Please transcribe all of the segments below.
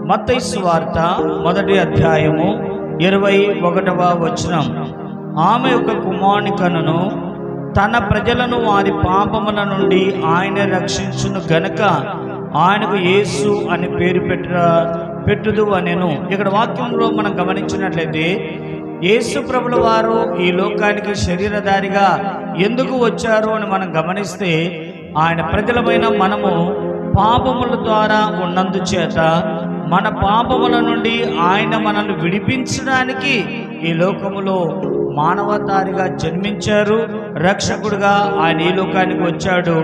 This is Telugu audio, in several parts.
మత్తయి సువార్త 1వ అధ్యాయము 21వ వచనం. ఆమె యొక్క కుమారుని కనును తన ప్రజలను వారి పాపముల నుండి ఆయన రక్షించును గనుక ఆయనకు యేసు అని పేరు పెట్టుదు అనెను. ఇక్కడ వాక్యంలో మనం గమనించినట్లయితే యేసు ప్రభుల వారు ఈ లోకానికి శరీరధారిగా ఎందుకు వచ్చారు అని మనం గమనిస్తే, ఆయన ప్రజలమైన మనము పాపముల ద్వారా ఉన్నందుచేత మన పాపముల నుండి ఆయన మనల్ని విడిపించడానికి ఈ లోకములో మానవతారిగా జన్మించారు. రక్షకుడుగా ఆయన ఈ లోకానికి వచ్చాడు.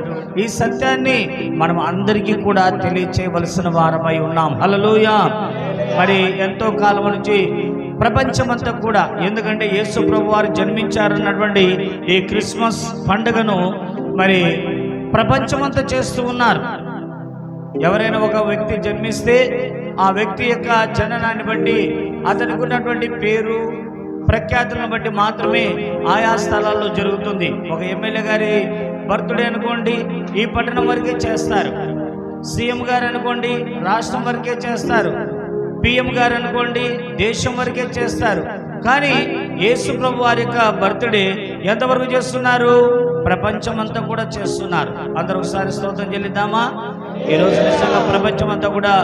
ఈ సత్యాన్ని మనం అందరికీ కూడా తెలియచేయవలసిన వారమై ఉన్నాం. హల్లెలూయా. మరి ఎంతో కాలం నుంచి ప్రపంచమంతా కూడా, ఎందుకంటే యేసు ప్రభు వారు జన్మించారన్నటువంటి ఈ క్రిస్మస్ పండుగను మరి ప్రపంచమంతా చేస్తూ ఉన్నారు. ఎవరైనా ఒక వ్యక్తి జన్మిస్తే ఆ వ్యక్తి యొక్క జననాన్ని బట్టి, అతనికి ఉన్నటువంటి పేరు ప్రఖ్యాతులను బట్టి మాత్రమే ఆయా స్థలాల్లో జరుగుతుంది. ఒక ఎమ్మెల్యే గారి బర్త్డే అనుకోండి, ఈ పట్టణం వరకే చేస్తారు. సీఎం గారు అనుకోండి, రాష్ట్రం వరకే చేస్తారు. పిఎం గారు అనుకోండి, దేశం వరకే చేస్తారు. కానీ యేసు ప్రభు వారి యొక్క బర్త్డే ఎంతవరకు చేస్తున్నారు? ప్రపంచమంతా కూడా చేస్తున్నారు. అందరూ ఒకసారి స్తోత్రం చెల్లిద్దామా? ఈరోజు నిజంగా ప్రపంచమంతా కూడా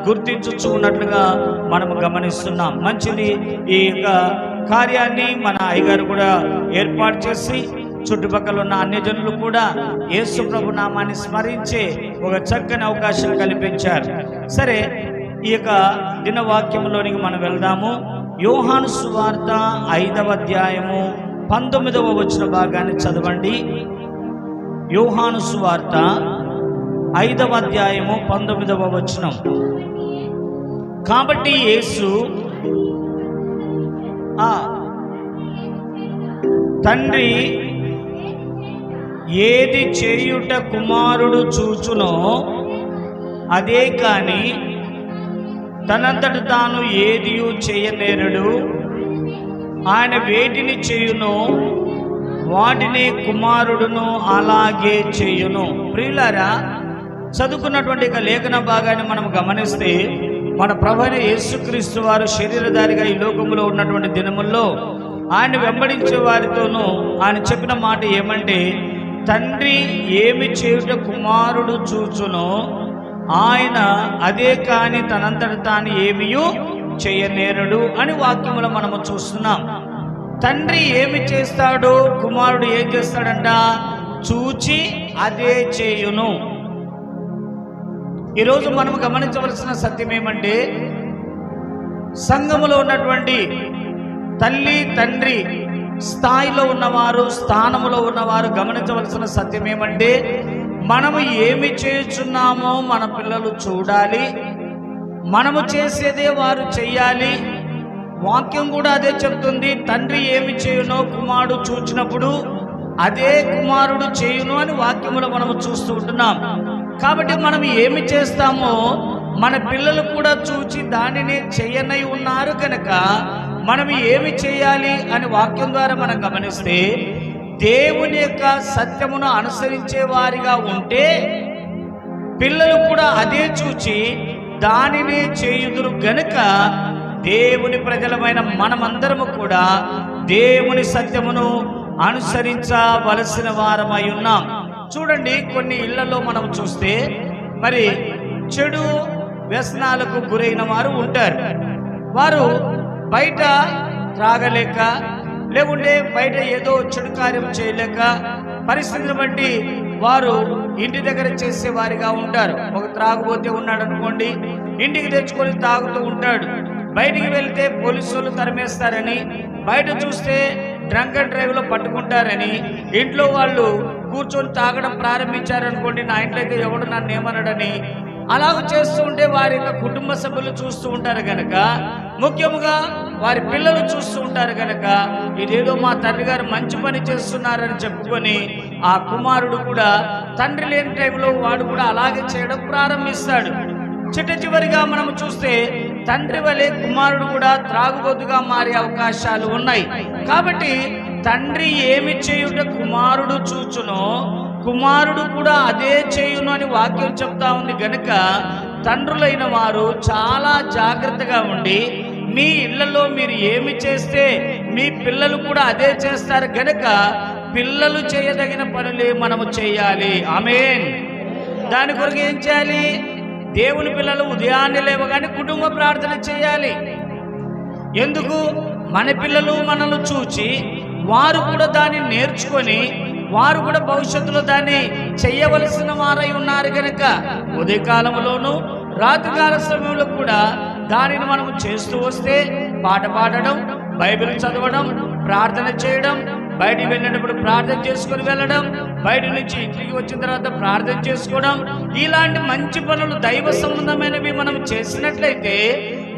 గుర్తించు ఉన్నట్లుగా మనము గమనిస్తున్నాం. మంచిది. ఈ యొక్క కార్యాన్ని మన అయ్యగారు కూడా ఏర్పాటు చేసి చుట్టుపక్కల ఉన్న అన్యజనులు కూడా యేసు ప్రభు నామాన్ని స్మరించే ఒక చక్కని అవకాశం కల్పించారు. సరే, ఈ యొక్క దినవాక్యంలోనికి మనం వెళ్దాము. యోహాను సువార్త 5వ అధ్యాయము 19వ వచన భాగాన్ని చదవండి. యోహాను సువార్త 5వ అధ్యాయము 19వ వచనం. కాబట్టి యేసు తండ్రి ఏది చేయుట కుమారుడు చూచునో అదే కాని తనంతట తాను ఏదియు చేయనేరడు. ఆయన వేటిని చేయునో వాటిని కుమారుడును అలాగే చేయును. ప్రియులారా, చదువుకున్నటువంటి లేఖన భాగాన్ని మనం గమనిస్తే, మన ప్రభువైన యేసుక్రీస్తు వారు శరీరధారిగా ఈ లోకంలో ఉన్నటువంటి దినముల్లో ఆయన వెంబడించే వారితోనూ ఆయన చెప్పిన మాట ఏమంటే, తండ్రి ఏమి చేయుట కుమారుడు చూచునో ఆయన అదే కాని తనంతట తాను ఏమియూ చేయనేరడు అని వాక్యములో మనము చూస్తున్నాం. తండ్రి ఏమి చేస్తాడో కుమారుడు ఏం చేస్తాడంట? చూచి అదే చేయును. ఈరోజు మనం గమనించవలసిన సత్యం ఏమంటే, సంఘములో ఉన్నటువంటి తల్లి తండ్రి స్థాయిలో ఉన్నవారు, స్థానములో ఉన్నవారు గమనించవలసిన సత్యం ఏమంటే, మనము ఏమి చేస్తున్నామో మన పిల్లలు చూడాలి. మనము చేసేదే వారు చెయ్యాలి. వాక్యం కూడా అదే చెప్తుంది. తండ్రి ఏమి చేయునో కుమారుడు చూచినప్పుడు అదే కుమారుడు చేయును అని వాక్యములో మనము చూస్తూ ఉంటున్నాం. కాబట్టి మనం ఏమి చేస్తామో మన పిల్లలు కూడా చూచి దానిని చేయనై ఉన్నారు కనుక మనం ఏమి చేయాలి అని వాక్యం ద్వారా మనం గమనిస్తే, దేవుని యొక్క సత్యమును అనుసరించే వారిగా ఉంటే పిల్లలు కూడా అదే చూచి దానిని చేయుదురు గనుక దేవుని ప్రజలమైన మనమందరము కూడా దేవుని సత్యమును అనుసరించవలసిన వారమై ఉన్నాం. చూడండి, కొన్ని ఇళ్లలో మనం చూస్తే మరి చెడు వ్యసనాలకు గురైన వారు ఉంటారు. వారు బయట త్రాగలేక, లేకుంటే బయట ఏదో చెడు కార్యం చేయలేక, పరిస్థితిని బట్టి వారు ఇంటి దగ్గర చేసే వారిగా ఉంటారు. ఒక త్రాగుబోతే ఉన్నాడు అనుకోండి, ఇంటికి తెచ్చుకొని తాగుతూ ఉంటాడు. బయటికి వెళ్తే పోలీసు వాళ్ళు తరిమేస్తారని, బయట చూస్తే డ్రంక్ అండ్ డ్రైవ్లో పట్టుకుంటారని, ఇంట్లో వాళ్ళు కూర్చొని తాగడం ప్రారంభించారనుకోండి, నా ఇంట్లో అయితే ఎవడు నన్ను ఏమన్నాడని అలాగ చేస్తూ ఉంటే వారి యొక్క కుటుంబ సభ్యులు చూస్తూ ఉంటారు కనుక, ముఖ్యంగా వారి పిల్లలు చూస్తూ ఉంటారు కనుక, ఇదేదో మా తండ్రి గారు మంచి పని చేస్తున్నారని చెప్పుకొని ఆ కుమారుడు కూడా తండ్రి లేని టైంలో వాడు కూడా అలాగే చేయడం ప్రారంభిస్తాడు. చివరిగా మనం చూస్తే తండ్రి వలె కుమారుడు కూడా త్రాగుబోతుగా మారే అవకాశాలు ఉన్నాయి. కాబట్టి తండ్రి ఏమి చేయుట కుమారుడు చూచునో కుమారుడు కూడా అదే చేయును అని వాక్యం చెప్తా ఉంది. గనుక తండ్రులైన వారు చాలా జాగ్రత్తగా ఉండి మీ ఇళ్లలో మీరు ఏమి చేస్తే మీ పిల్లలు కూడా అదే చేస్తారు. గనుక పిల్లలు చేయదగిన పనులే మనము చేయాలి. ఆమేన్. దాని కొరకు ఏం చేయాలి? దేవుని పిల్లలు ఉదయాన్నే లేవగానే కుటుంబ ప్రార్థన చేయాలి. ఎందుకు? మన పిల్లలు మనల్ని చూచి వారు కూడా దాన్ని నేర్చుకొని వారు కూడా భవిష్యత్తులో దాన్ని చెయ్యవలసిన వారై ఉన్నారు. కనుక ఉదయకాలంలోనూ రాత్రికాల సమయంలో కూడా దానిని మనం చేస్తూ వస్తే పాట పాడడం, బైబిల్ చదవడం, ప్రార్థన చేయడం, బయటికి వెళ్ళినప్పుడు ప్రార్థన చేసుకొని వెళ్ళడం, బయట నుంచి ఇంటికి వచ్చిన తర్వాత ప్రార్థన చేసుకోవడం, ఇలాంటి మంచి పనులు దైవ సంబంధమైనవి మనం చేసినట్లయితే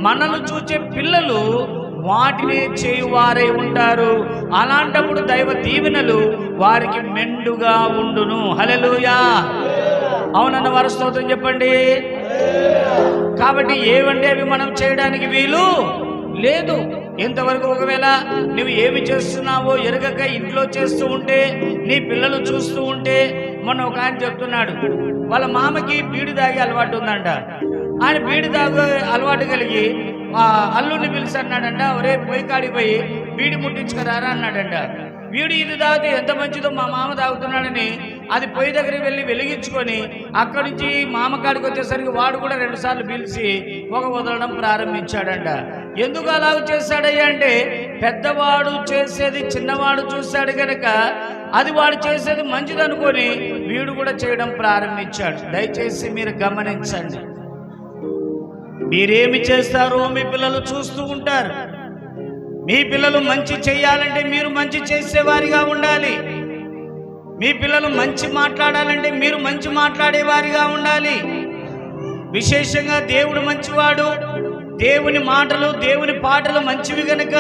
మనల్ని చూచే పిల్లలు వాటిని చేయువారై ఉంటారు. అలాంటప్పుడు దైవ దీవెనలు వారికి మెండుగా ఉండును. హల్లెలూయా. అవునన్న వారు స్తోత్రం చెప్పండి. కాబట్టి ఏవంటే అవి మనం చేయడానికి వీలు లేదు. ఇంతవరకు ఒకవేళ నువ్వు ఏమి చేస్తున్నావో ఎరగక ఇంట్లో చేస్తూ ఉంటే నీ పిల్లలు చూస్తూ ఉంటే, మొన్న ఒక ఆయన చెప్తున్నాడు వాళ్ళ మామకి బీడి తాగే అలవాటు ఉందంట. ఆయన బీడి తాగే అలవాటు కలిగి అల్లుడిని పిలిచి అన్నాడంట, ఒరే పొయ్యి కాడికి పోయి బీడి ముట్టించుకురారా అన్నాడంట. వీడు ఇది తాగితే ఎంత మంచిదో మా మామ తాగుతున్నాడని అది పొయ్యి దగ్గరికి వెళ్ళి వెలిగించుకొని అక్కడి నుంచి మామకాడికి వచ్చేసరికి వాడు కూడా 2 సార్లు పిలిచి పొగ వదలడం ప్రారంభించాడంట. ఎందుకు అలా చేశాడయ్యా అంటే పెద్దవాడు చేసేది చిన్నవాడు చూశాడు కనుక అది వాడు చేసేది మంచిదనుకొని వీడు కూడా చేయడం ప్రారంభించాడు. దయచేసి మీరు గమనించండి. మీరేమి చేస్తారో మీ పిల్లలు చూస్తూ ఉంటారు. మీ పిల్లలు మంచి చేయాలంటే మీరు మంచి చేసేవారిగా ఉండాలి. మీ పిల్లలు మంచి మాట్లాడాలంటే మీరు మంచి మాట్లాడేవారిగా ఉండాలి. విశేషంగా దేవుడు మంచివాడు, దేవుని మాటలు దేవుని పాటలు మంచివి గనుక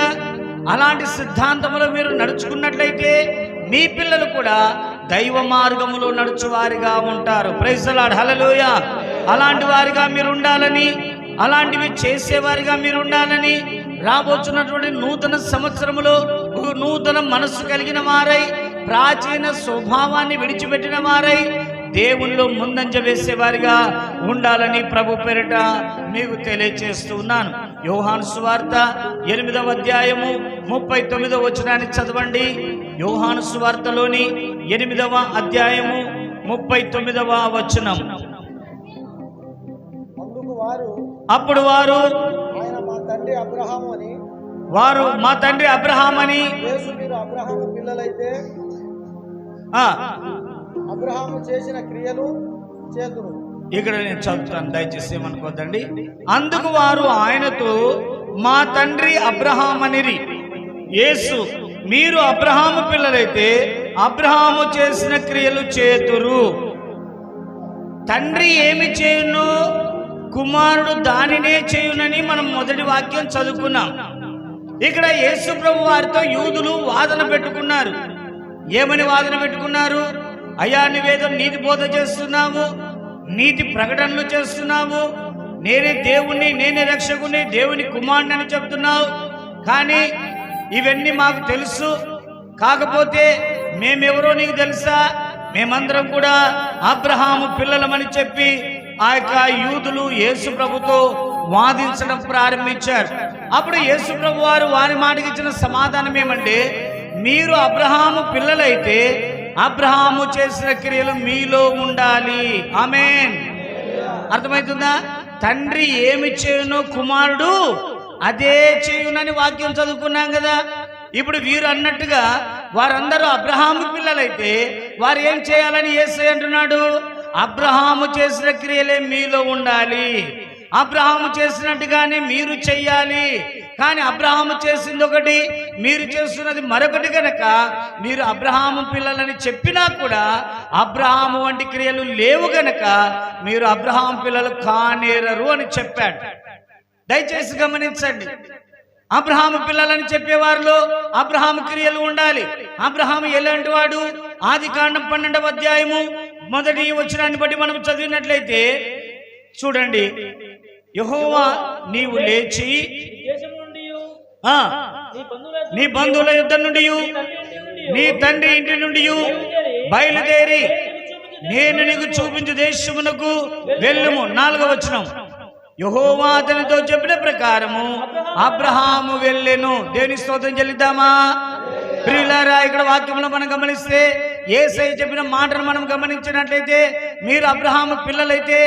అలాంటి సిద్ధాంతములో మీరు నడుచుకున్నట్లయితే మీ పిల్లలు కూడా దైవ మార్గములో నడుచువారిగా ఉంటారు. Praise the lord. హల్లెలూయా. అలాంటి వారిగా మీరు ఉండాలని, అలాంటివి చేసేవారిగా మీరు ఉండాలని, రాబోతున్నటువంటి నూతన సంవత్సరములో ఒక నూతన మనస్సు కలిగిన వారై, ప్రాచీన స్వభావాన్ని విడిచిపెట్టిన వారై దేవునిలో ముందంజ వేసేవారిగా ఉండాలని ప్రభు పేరిట మీకు తెలియజేస్తున్నాను. యోహాను సువార్త 8వ అధ్యాయము 39వ వచనాన్ని చదవండి. యోహాను సువార్తలోని 8వ అధ్యాయము 39వ వచనం. అప్పుడు వారు మా తండ్రి అబ్రహాము అని, అబ్రహాము పిల్లలైతే అబ్రహాము చేసిన క్రియలు చేతురు. ఇక్కడ నేను చదువుతాను, దయచేసి ఏమనుకోద్దండి. అందుకు వారు ఆయనతో మా తండ్రి అబ్రహామనిరి. యేసు, మీరు అబ్రహాము పిల్లలైతే అబ్రహాము చేసిన క్రియలు చేతురు. తండ్రి ఏమి చేయును కుమారుడు దానినే చేయునని మనం మొదటి వాక్యం చదువుకున్నాం. ఇక్కడ యేసు ప్రభు వారితో యూదులు వాదన పెట్టుకున్నారు. ఏమని వాదన పెట్టుకున్నారు? అయ్యా, నువ్వేదో నీతి బోధ చేస్తున్నావు, నీతి ప్రకటనలు చేస్తున్నావు, నేనే దేవుణ్ణి, నేనే రక్షకుని, దేవుని కుమారుని అని చెప్తున్నావు. కానీ ఇవన్నీ మాకు తెలుసు, కాకపోతే మేమెవరో నీకు తెలుసా? మేమందరం కూడా అబ్రహాము పిల్లలమని చెప్పి ఆ యొక్క యూదులు యేసు ప్రభుతో వాదించడం ప్రారంభించారు. అప్పుడు యేసు ప్రభు వారు వారి మాటకి ఇచ్చిన సమాధానం ఏమంటే, మీరు అబ్రహాము పిల్లలైతే అబ్రహాము చేసిన క్రియలు మీలో ఉండాలి. ఆమేన్. అర్థమవుతుందా? తండ్రి ఏమి చేయునో కుమారుడు అదే చేయునని వాక్యం చదువుకున్నాం కదా. ఇప్పుడు వీరు అన్నట్టుగా వారందరూ అబ్రహాము పిల్లలైతే వారు ఏం చేయాలని యేసయ్య అంటున్నాడు? అబ్రహాము చేసిన క్రియలే మీలో ఉండాలి, అబ్రహాము చేసినట్టుగానే మీరు చెయ్యాలి. కానీ అబ్రహాము చేసింది ఒకటి, మీరు చేస్తున్నది మరొకటి కనుక మీరు అబ్రహాము పిల్లలని చెప్పినా కూడా అబ్రహాము వంటి క్రియలు లేవు గనక మీరు అబ్రహాము పిల్లలు కానేరరు అని చెప్పాడు. దయచేసి గమనించండి. అబ్రహాము పిల్లలని చెప్పేవారిలో అబ్రహాము క్రియలు ఉండాలి. అబ్రహాము ఎలాంటి వాడు? ఆదికాండం 12వ అధ్యాయము మొదటి వచనాన్ని బట్టి మనం చదివినట్లయితే చూడండి, యెహోవా నీవు లేచి నీ బంధువుల యుద్ధ నుండి నీ తండ్రి ఇంటి నుండి బయలుదేరి నేను నీకు చూపించు దేశమునకు వెళ్ళుము. 4వ వచనం, యెహోవా అతనితో చెప్పిన ప్రకారము అబ్రహాము వెళ్ళెను. దేవుని స్తోత్రం చెల్లిద్దామా? ప్రియులారా, ఇక్కడ వాక్యంలో మనం గమనిస్తే యేసయ్య చెప్పిన మాటను మనం గమనించినట్లయితే, మీరు అబ్రహాము పిల్లలైతే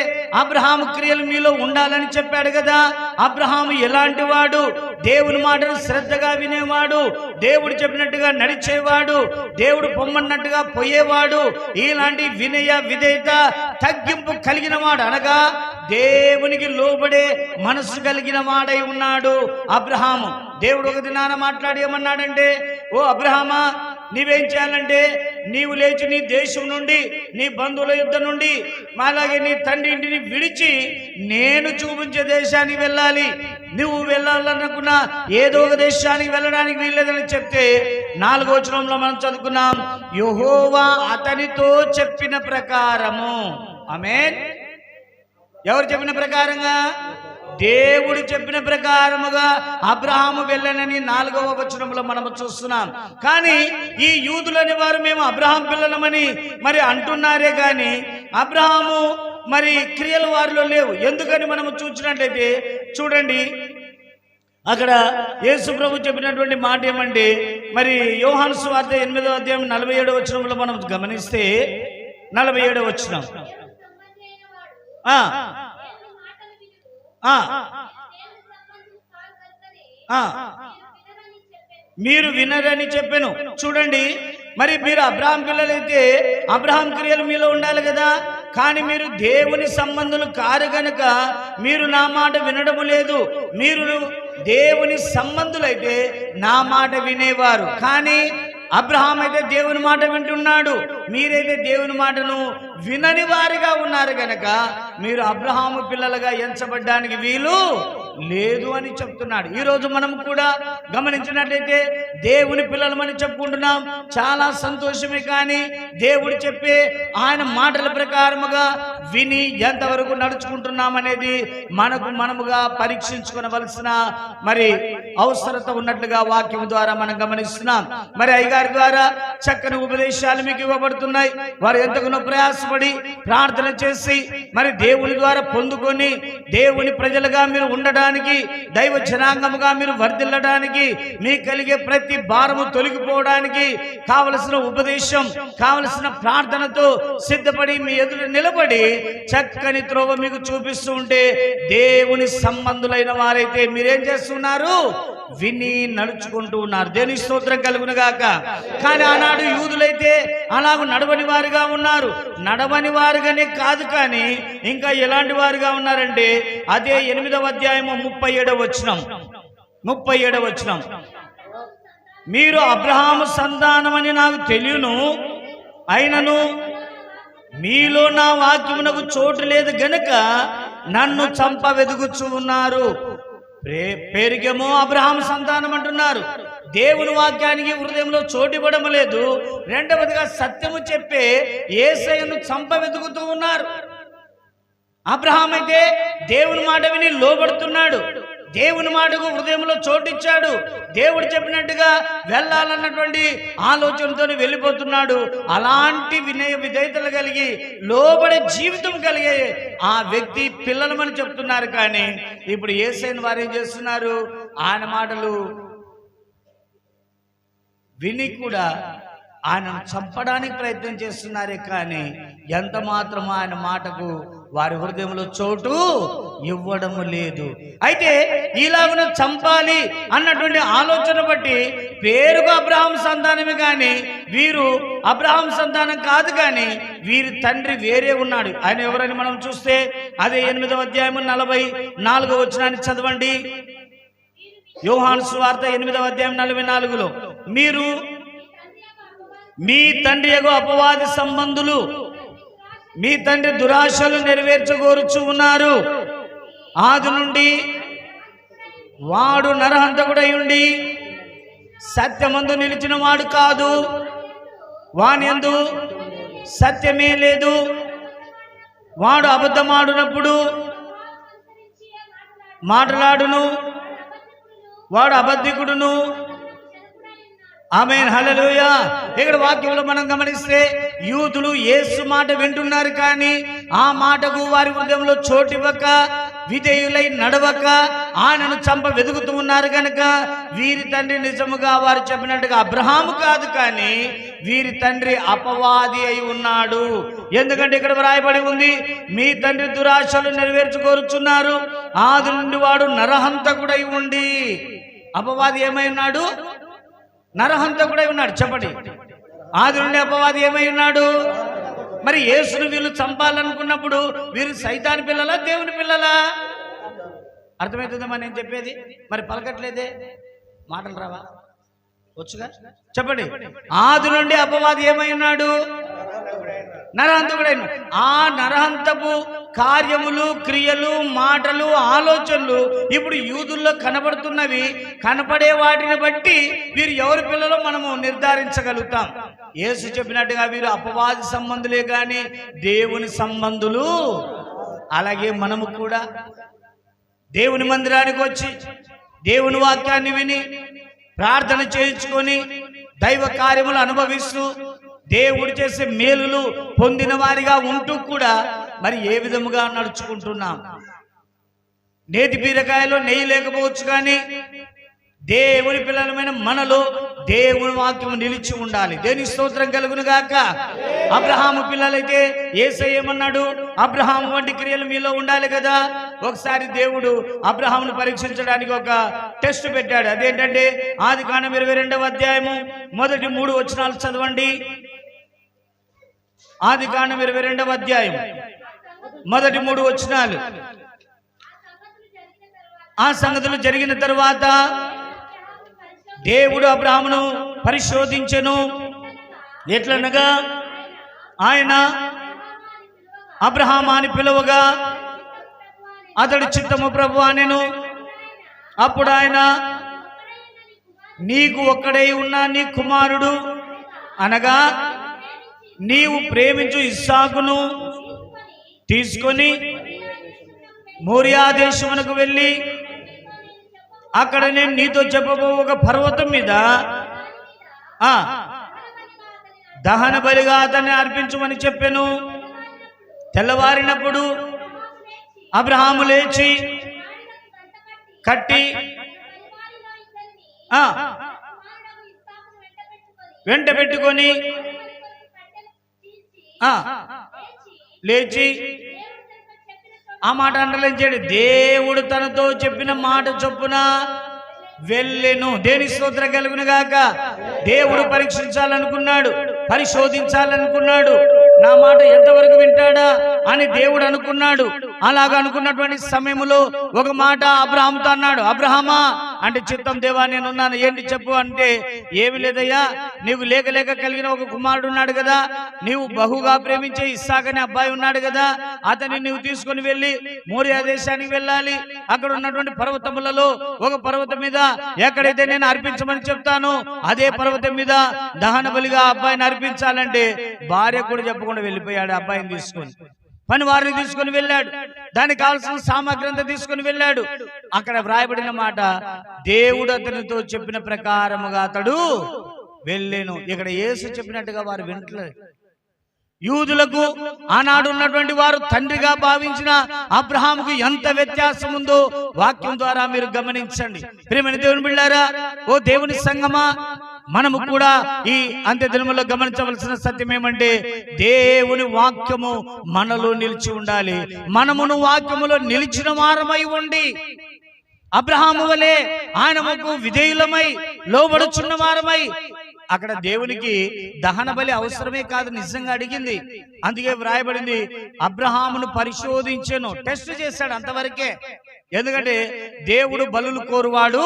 అబ్రహాము క్రియలు మీలో ఉండాలని చెప్పాడు కదా. అబ్రహాము ఎలాంటి వాడు? దేవుని మాటను శ్రద్ధగా వినేవాడు, దేవుడు చెప్పినట్టుగా నడిచేవాడు, దేవుడు పొమ్మన్నట్టుగా పోయేవాడు, ఇలాంటి వినయ విధేయత తగ్గింపు కలిగిన వాడు, అనగా దేవునికి లోబడే మనసు కలిగిన వాడై ఉన్నాడు అబ్రహాము. దేవుడు ఒక దినాన మాట్లాడి ఏమన్నాడంటే, ఓ అబ్రహామా, నీవేం చేయాలంటే నీవు లేచి నీ దేశం నుండి, నీ బంధువుల యుద్ధ నుండి, అలాగే నీ తండ్రి ఇంటిని విడిచి నేను చూపించే దేశానికి వెళ్ళాలి. నువ్వు వెళ్ళాలనుకున్న ఏదో ఒక దేశానికి వెళ్ళడానికి వీల్లేదని చెప్తే 4వ వచనంలో మనం చదువుకున్నాం, యెహోవా అతనితో చెప్పిన ప్రకారము. ఆమేన్. ఎవరు చెప్పిన ప్రకారంగా? దేవుడు చెప్పిన ప్రకారముగా అబ్రహాము వెళ్ళనని 4వ వచనంలో మనము చూస్తున్నాం. కానీ ఈ యూదులని వారు మేము అబ్రహాం పిల్లలమని మరి అంటున్నారే కానీ అబ్రహాము మరి క్రియలు వారిలో లేవు. ఎందుకని మనము చూసినట్లయితే చూడండి, అక్కడ యేసు ప్రభు చెప్పినటువంటి మాట ఏమంటే, మరి యోహాను సువార్త 8వ అధ్యాయం 47వ వచనంలో మనం గమనిస్తే 47వ వచనం, మీరు వినరని చెప్పాను. చూడండి, మరి మీరు అబ్రహాం పిల్లలైతే అబ్రహాం క్రియలు మీలో ఉండాలి కదా. కానీ మీరు దేవుని సంబంధులు కారు గనుక మీరు నా మాట వినడము లేదు. మీరు దేవుని సంబంధులైతే నా మాట వినేవారు. కానీ అబ్రహాం అయితే దేవుని మాట వింటున్నాడు, మీరైతే దేవుని మాటను వినని వారిగా ఉన్నారు గనక మీరు అబ్రహాము పిల్లలుగా ఎంచబడ్డానికి వీలు లేదు అని చెప్తున్నాడు. ఈరోజు మనం కూడా గమనించినట్లయితే దేవుని పిల్లలమని చెప్పుకుంటున్నాం, చాలా సంతోషమే. కానీ దేవుడు చెప్పే ఆయన మాటల ప్రకారముగా విని ఎంతవరకు నడుచుకుంటున్నాం అనేది మనముగా పరీక్షించుకోవలసిన మరి అవసరత ఉన్నట్లుగా వాక్యం ద్వారా మనం గమనిస్తున్నాం. మరి అయ్యగారి ద్వారా చక్కని ఉపదేశాలు మీకు ఇవ్వబడుతున్నాయి. వారు ఎంతగానో ప్రయాసపడి ప్రార్థన చేసి మరి దేవుని ద్వారా పొందుకొని దేవుని ప్రజలుగా మీరు ఉండడానికి, దైవ జనాంగముగా మీరు వర్ధిల్లడానికి, మీకు కలిగే ప్రతి భారము తొలగిపోవడానికి కావలసిన ఉపదేశం, కావలసిన ప్రార్థనతో సిద్ధపడి మీ ఎదురు నిలబడి చక్కని త్రోవ మీకు చూపిస్తూ ఉంటే దేవుని సంబంధులైన వారైతే మీరేం చేస్తున్నారు? విని నడుచుకుంటూ ఉన్నారు. దేవుని స్తోత్రం కలుగును గాక. కానీ ఆనాడు యూదులైతే అలాగ నడవని వారుగా ఉన్నారు. నడవని వారుగానే కాదు, కానీ ఇంకా ఎలాంటి వారుగా ఉన్నారంటే అదే 8వ అధ్యాయము 37వ వచనం, 37వ వచనం, మీరు అబ్రహాము సంతానమని నాకు తెలియను, అయినను మీలో నా వాక్యమునకు చోటు లేదు గనుక నన్ను చంప వెదుగుచూ ఉన్నారు. పేరుకేమో అబ్రహాము సంతానం అంటున్నారు, దేవుని వాక్యానికి హృదయంలో చోటు ఇవ్వడం లేదు. రెండవదిగా సత్యము చెప్పే యేసయ్యను చంప వెతుకుతూ ఉన్నారు. అబ్రహాం అయితే దేవుని మాట విని లోబడుతున్నాడు, దేవుని మాటకు హృదయంలో చోటిచ్చాడు, దేవుడు చెప్పినట్టుగా వెళ్ళాలన్నటువంటి ఆలోచనతో వెళ్ళిపోతున్నాడు. అలాంటి వినయ విధేయతలు కలిగి లోబడే జీవితం కలిగే ఆ వ్యక్తి పిల్లలమని చెప్తున్నారు. కానీ ఇప్పుడు యేసయ్యను వారు ఏం చేస్తున్నారు? ఆయన మాటలు విని కూడా ఆయనను చంపడానికి ప్రయత్నం చేస్తున్నారే, కానీ ఎంత మాత్రం ఆయన మాటకు వారి హృదయంలో చోటు ఇవ్వడము లేదు. అయితే ఇలాగను చంపాలి అన్నటువంటి ఆలోచన బట్టి పేరుకు అబ్రహాం సంతానమే, కానీ వీరు అబ్రహాం సంతానం కాదు, కానీ వీరి తండ్రి వేరే ఉన్నాడు. ఆయన ఎవరని మనం చూస్తే అదే 8వ అధ్యాయం 44వ వచనాన్ని చదవండి. యోహాను సువార్త 8వ అధ్యాయం 44లో, మీరు మీ తండ్రి యగు అపవాది సంబంధులు, మీ తండ్రి దురాశలు నెరవేర్చగోరుచు ఉన్నారు. ఆది నుండి వాడు నరహంతకుడై ఉండి సత్యమందు నిలిచిన వాడు కాదు, వానియందు సత్యమే లేదు. వాడు అబద్ధమాడునప్పుడు మాట్లాడును, వాడు అబద్ధికుడును. ఆమేన్, హల్లెలూయా. ఇక్కడ వాక్యంలో మనం గమనిస్తే యూదులు యేసు మాట వింటున్నారు, కానీ ఆ మాటకు వారి హృదయంలో చోటివ్వక, విధేయులై నడవక ఆయనను చంప వెతుకుతూ ఉన్నారు. కనుక వీరి తండ్రి నిజముగా వారు చెప్పినట్టుగా అబ్రహాము కాదు, కానీ వీరి తండ్రి అపవాది అయి ఉన్నాడు. ఎందుకంటే ఇక్కడ వ్రాయబడి ఉంది, మీ తండ్రి దురాశలు నెరవేర్చుకోరుచున్నారు. ఆది నుండి వాడు నరహంతకుడై ఉండి. అపవాది ఏమై ఉన్నాడు? నరహంతకుడై ఉన్నాడు. చెప్పండి, ఆది నుండి అపవాది ఏమై ఉన్నాడు? మరి యేసును వీళ్ళు చంపాలనుకున్నప్పుడు వీరు సైతాన్ పిల్లలా, దేవుని పిల్లలా? అర్థమవుతుందమ్మా నేను చెప్పేది? మరి పలకట్లేదే, మాటలు రావా? వచ్చుగా చెప్పండి. ఆది నుండి అపవాది ఏమై ఉన్నాడు? నరహంతకుడైన. ఆ నరహంతపు కార్యములు, క్రియలు, మాటలు, ఆలోచనలు ఇప్పుడు యూదుల్లో కనబడుతున్నవి. కనపడే వాటిని బట్టి వీరు ఎవరి పిల్లలో మనము నిర్ధారించగలుగుతాం. యేసు చెప్పినట్టుగా వీరు అపవాది సంబంధులే కానీ దేవుని సంబంధులు. అలాగే మనము కూడా దేవుని మందిరానికి వచ్చి దేవుని వాక్యాన్ని విని ప్రార్థన చేయించుకొని దైవ కార్యములు అనుభవిస్తూ దేవుడు చేసే మేలులు పొందిన వారిగా ఉంటూ కూడా మరి ఏ విధముగా నడుచుకుంటున్నాం? నేతి బీరకాయలో నెయ్యి లేకపోవచ్చు, కానీ దేవుని పిల్లలమైన మనలో దేవుని వాక్యం నిలిచి ఉండాలి. దేని స్తోత్రం కలుగును గాక. అబ్రహాము పిల్లలైతే యేసయ్య ఏమన్నాడు? అబ్రహాము వంటి క్రియలు మీలో ఉండాలి కదా. ఒకసారి దేవుడు అబ్రహామును పరీక్షించడానికి ఒక టెస్ట్ పెట్టాడు. అదేంటంటే ఆదికాండం 22వ అధ్యాయము మొదటి 3 వచనాలు చదవండి. ఆదికాండం 22వ అధ్యాయం మొదటి 3 వచనాలు. ఆ సంగతులు జరిగిన తరువాత దేవుడు అబ్రహామును పరిశోధించెను. ఎట్లనగా ఆయన అబ్రహాము అని పిలువగా అతడు చిత్తము ప్రభు అనెను. అప్పుడు ఆయన, నీకు ఒక్కడై ఉన్న నీ కుమారుడు అనగా నీవు ప్రేమించు ఇస్సాకును తీసుకొని మోరియా దేశమునకు వెళ్ళి అక్కడ నేను నీతో చెప్పబో ఒక పర్వతం మీద దహన బలిగా అతన్ని అర్పించమని చెప్పాను. తెల్లవారినప్పుడు అబ్రహాము లేచి కట్టి వెంట పెట్టుకొని లేచి ఆ మాట అండర్లైన్ చేయండి. దేవుడు తనతో చెప్పిన మాట చొప్పున వెళ్ళెను. దేని స్తోత్రం కలుగును గాక. దేవుడు పరీక్షించాలనుకున్నాడు, పరిశోధించాలనుకున్నాడు. నా మాట ఎంతవరకు వింటాడా అని దేవుడు అనుకున్నాడు. అలాగా అనుకున్నటువంటి సమయంలో ఒక మాట అబ్రహాముతో అన్నాడు. అబ్రహామా అంటే, చిత్తం దేవా నేనున్నాను, ఏంటి చెప్పు అంటే, ఏమి లేదయ్యా, నీవు లేక లేక కలిగిన ఒక కుమారుడు ఉన్నాడు కదా, నీవు బహుగా ప్రేమించే ఇస్సాకు అనే అబ్బాయి ఉన్నాడు కదా, అతన్ని నీవు తీసుకొని వెళ్ళి మోరియా దేశానికి వెళ్ళాలి. అక్కడ ఉన్నటువంటి పర్వతములలో ఒక పర్వతం మీద ఎక్కడైతే నేను అర్పించమని చెప్తాను అదే పర్వతం మీద దహన బలిగా అబ్బాయిని అర్పించాలంటే భార్య కూడా చెప్పకుండా వెళ్ళిపోయాడు. అబ్బాయిని తీసుకొని పని వారిని తీసుకొని వెళ్ళాడు. దానికి కావాల్సిన సామాగ్రి అంతా తీసుకొని వెళ్ళాడు. అక్కడ వ్రాయబడిన మాట, దేవుడు అతనితో చెప్పిన ప్రకారముగా అతడు వెళ్ళెను. ఇక్కడ యేసు చెప్పినట్టుగా వారు వింటలేదు. యూదులకు ఆనాడు ఉన్నటువంటి వారు తండ్రిగా భావించిన అబ్రహాముకు ఎంత వ్యత్యాసం ఉందో వాక్యం ద్వారా మీరు గమనించండి. ప్రియమైన దేవుని బిడ్డలారా, ఓ దేవుని సంగమా, మనము కూడా ఈ అంత్య దినములో గమనించవలసిన సత్యం ఏమంటే, దేవుని వాక్యము మనలో నిలిచి ఉండాలి. మనమును వాక్యములో నిలిచిన వారమై ఉండి అబ్రహాము వలె ఆయనకు విధేయులమై లోబడుచున్న వారమై, అక్కడ దేవునికి దహన బలి అవసరమే కాదు, నిజంగా అడిగింది. అందుకే వ్రాయబడింది, అబ్రహామును పరిశోధించెను, టెస్ట్ చేశాడు, అంతవరకే. ఎందుకంటే దేవుడు బలులు కోరువాడు,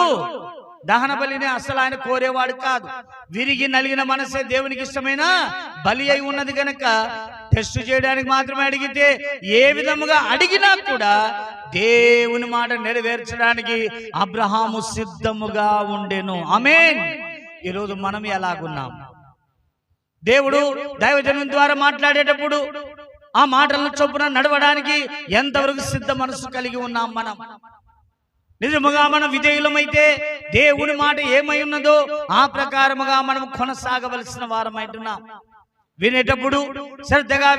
దహన బలిని అసలు ఆయన కోరేవాడు కాదు. విరిగి నలిగిన మనసే దేవునికి ఇష్టమైన బలి అయి ఉన్నది కనుక టెస్ట్ చేయడానికి మాత్రమే అడిగితే, ఏ విధముగా అడిగినా కూడా దేవుని మాట నెరవేర్చడానికి అబ్రహాము సిద్ధముగా ఉండెను. ఆమేన్. ఈరోజు మనం ఎలాగున్నాం? దేవుడు దైవజనం ద్వారా మాట్లాడేటప్పుడు ఆ మాటలను చొప్పున నడవడానికి ఎంతవరకు సిద్ధ మనసు కలిగి ఉన్నాం మనం? నిజముగా మనం విధేయులమైతే దేవుని మాట ఏమై ఉన్నదో ఆ ప్రకారముగా మనం కొనసాగవలసిన వారమైంటున్నాం. వినేటప్పుడు శ్రద్ధగా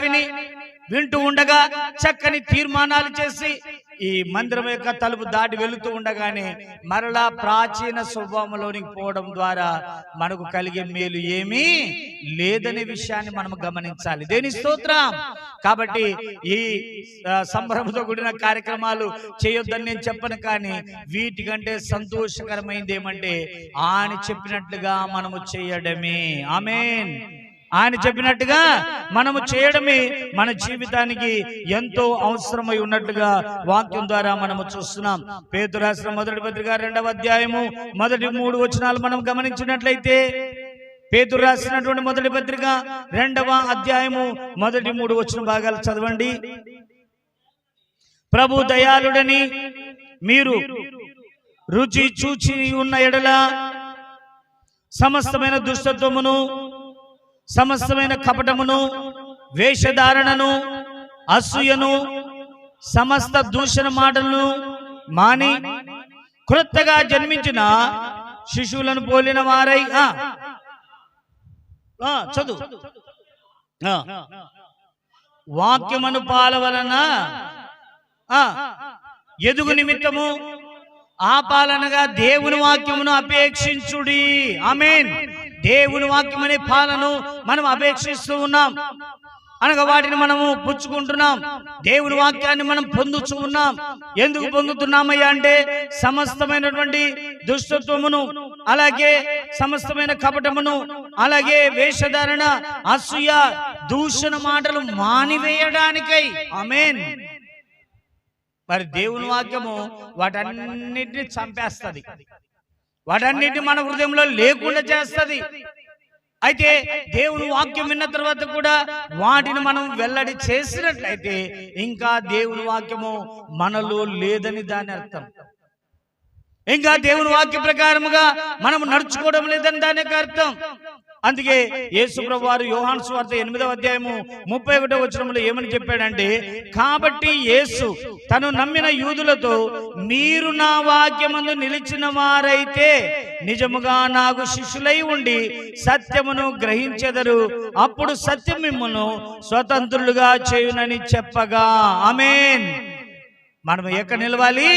వింటూ ఉండగా చక్కని తీర్మానాలు చేసి ఈ మందిరం యొక్క తలుపు దాటి వెళుతూ ఉండగానే మరలా ప్రాచీన స్వభావంలోనికి పోవడం ద్వారా మనకు కలిగే మేలు ఏమీ లేదనే విషయాన్ని మనం గమనించాలి. దేని స్తోత్రం. కాబట్టి ఈ సంబరంతో కూడిన కార్యక్రమాలు చేయొద్దని నేను చెప్పను, కానీ వీటికంటే సంతోషకరమైనది ఏమంటే ఆయన చెప్పినట్లుగా మనము చేయడమే. ఆమేన్. ఆయన చెప్పినట్టుగా మనము చేయడమే మన జీవితానికి ఎంతో అవసరమై ఉన్నట్లుగా వాక్యం ద్వారా మనము చూస్తున్నాం. పేతురు రాసిన మొదటి పత్రిక 2వ అధ్యాయము మొదటి 3 వచనాలు మనం గమనించినట్లయితే, పేతురు రాసినటువంటి మొదటి పత్రిక 2వ అధ్యాయము మొదటి 3 వచన భాగాలు చదవండి. ప్రభు దయాళుడని మీరు రుచి చూచి ఉన్న ఎడల సమస్తమైన దుష్టత్వమును, సమస్తమైన కపటమును, వేషధారణను, అసూయను, సమస్త దూషణ మాటలను మాని క్రొత్తగా జన్మించిన శిశువులను పోలిన వారై చదువు వాక్యమును పాల వలన ఎదుగు నిమిత్తము ఆ పాలనగా దేవుని వాక్యమును అపేక్షించుడి. ఆమేన్. దేవుని వాక్యం అనే పాలను మనం అపేక్షిస్తూ ఉన్నాం, అనగా వాటిని మనము పుచ్చుకుంటున్నాం. దేవుని వాక్యాన్ని మనం పొందుతూ ఉన్నాం. ఎందుకు పొందుతున్నామయ్యా అంటే సమస్తమైనటువంటి దుష్టత్వమును, అలాగే సమస్తమైన కపటమును, అలాగే వేషధారణ, అసూయ, దూషణ మాటలు మానివేయడానికై. ఆమేన్. మరి దేవుని వాక్యము వాటన్నిటిని చంపేస్తుంది, వాటన్నిటిని మన హృదయంలో లేకుండా చేస్తుంది. అయితే దేవుని వాక్యం విన్న తర్వాత కూడా వాటిని మనం వెల్లడి చేసినట్లయితే ఇంకా దేవుని వాక్యము మనలో లేదని దాని అర్థం. ఇంకా దేవుని వాక్య ప్రకారముగా మనం నడుచుకోవడం లేదని దానికి అర్థం. అందుకే యేసు ప్రభువు వారు యోహాను సువార్త 8వ అధ్యాయము 31వ వచనంలో ఏమని చెప్పాడంటే, కాబట్టి యేసు తను నమ్మిన యూదులతో, మీరు నా వాక్యమందు నిలిచిన వారైతే నిజముగా నాకు శిష్యులై ఉండి సత్యమును గ్రహించెదరు, అప్పుడు సత్యం మిమ్మును స్వతంత్రులుగా చేయునని చెప్పగా. ఆమేన్. మనం ఎక్కడ నిలవాలి?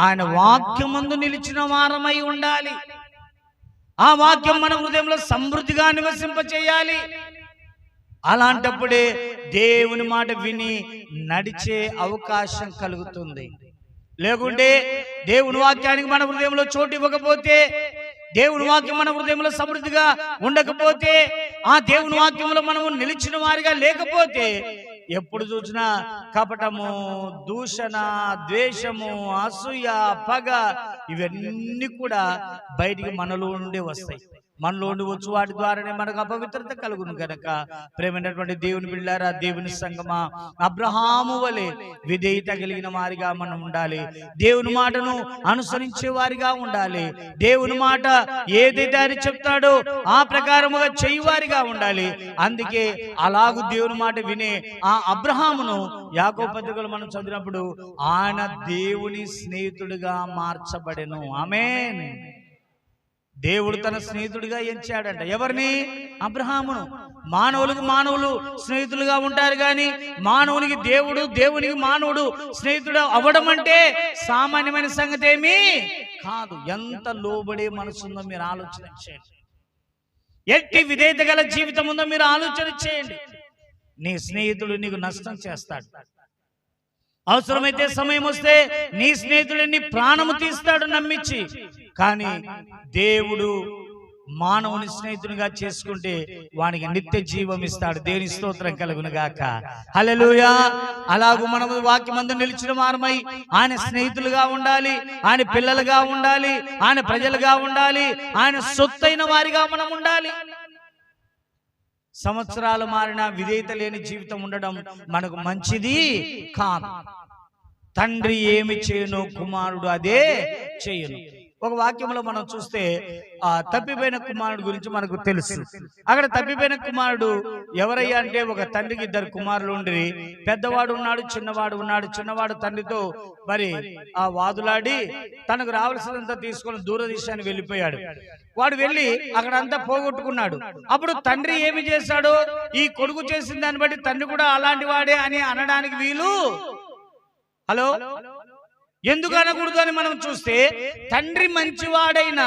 ఆయన వాక్యమందు నిలిచిన వారమై ఉండాలి. ఆ వాక్యం మన హృదయంలో సమృద్ధిగా నివసింపచేయాలి. అలాంటప్పుడే దేవుని మాట విని నడిచే అవకాశం కలుగుతుంది. లేకుంటే దేవుని వాక్యానికి మన హృదయంలో చోటు ఇవ్వకపోతే, దేవుని వాక్యం మన హృదయంలో సమృద్ధిగా ఉండకపోతే, ఆ దేవుని వాక్యంలో మనము నిలిచిన వారిగా లేకపోతే ఎప్పుడు చూసినా కపటము, దూషణ, ద్వేషము, అసూయ, పగ ఇవన్నీ కూడా బయటికి మనలో నుండి వస్తాయి. మనలో నుండి వచ్చు వాటి ద్వారానే మనకు అపవిత్రత కలుగును కనుక ప్రేమైనటువంటి దేవుని బిడ్డలారా, దేవుని సంగమా, అబ్రహాము వలె విధేయత కలిగిన వారిగా మనం ఉండాలి. దేవుని మాటను అనుసరించే వారిగా ఉండాలి. దేవుని మాట ఏదైతే ఆయన చెప్తాడో ఆ ప్రకారముగా చేయువారిగా ఉండాలి. అందుకే అలాగూ దేవుని మాట వినే ఆ అబ్రహామును యాకోబు పత్రికలో మనం చదివినప్పుడు ఆయన దేవుని స్నేహితుడిగా మార్చబడెను. ఆమేన్. దేవుడు తన స్నేహితుడిగా ఎంచాడంట. ఎవరిని? అబ్రహామును. మానవులు స్నేహితులుగా ఉంటారు, కానీ మానవునికి దేవుడు, దేవునికి మానవుడు స్నేహితుడు అవ్వడం అంటే సామాన్యమైన సంగతి ఏమీ కాదు. ఎంత లోబడే మనసు ఉందో మీరు ఆలోచన చేయండి. ఎట్టి విధేయత గల జీవితం ఉందో మీరు ఆలోచన చేయండి. నీ స్నేహితుడు నీకు నష్టం చేస్తాడు. అవసరమైతే సమయం వస్తే నీ స్నేహితుడు నీ ప్రాణము తీస్తాడు నమ్మించి. కానీ దేవుడు మానవుని స్నేహితునిగా చేసుకుంటే వానికి నిత్య జీవం ఇస్తాడు. దేవుని స్తోత్రం కలుగును గాక. హల్లెలూయా. అలాగూ మనము వాక్యమందు నిలిచిన వారమై ఆయన స్నేహితులుగా ఉండాలి, ఆయన పిల్లలుగా ఉండాలి, ఆయన ప్రజలుగా ఉండాలి, ఆయన సొత్తైన వారిగా మనం ఉండాలి. సంవత్సరాలు మారిన విధేయత లేని జీవితం ఉండడం మనకు మంచిది కాదు. తండ్రి ఏమి చేయను కుమారుడు అదే చేయను. ఒక వాక్యంలో మనం చూస్తే ఆ తప్పిపోయిన కుమారుడు గురించి మనకు తెలుసు. అక్కడ తప్పిపోయిన కుమారుడు ఎవరయ్యా అంటే, ఒక తండ్రికి 2 కుమారులు ఉండి, పెద్దవాడు ఉన్నాడు, చిన్నవాడు ఉన్నాడు. చిన్నవాడు తండ్రితో మరి ఆ వాదులాడి తనకు రావాల్సినంత తీసుకొని దూరదేశాన్ని వెళ్ళిపోయాడు. వాడు వెళ్ళి అక్కడంతా పోగొట్టుకున్నాడు. అప్పుడు తండ్రి ఏమి చేశాడు, ఈ కొడుకు చేసిన దాన్ని బట్టి తండ్రి కూడా అలాంటి వాడే అని అనడానికి వీలు హలో ఎందుకు అనకూడదు అని మనం చూస్తే, తండ్రి మంచివాడైన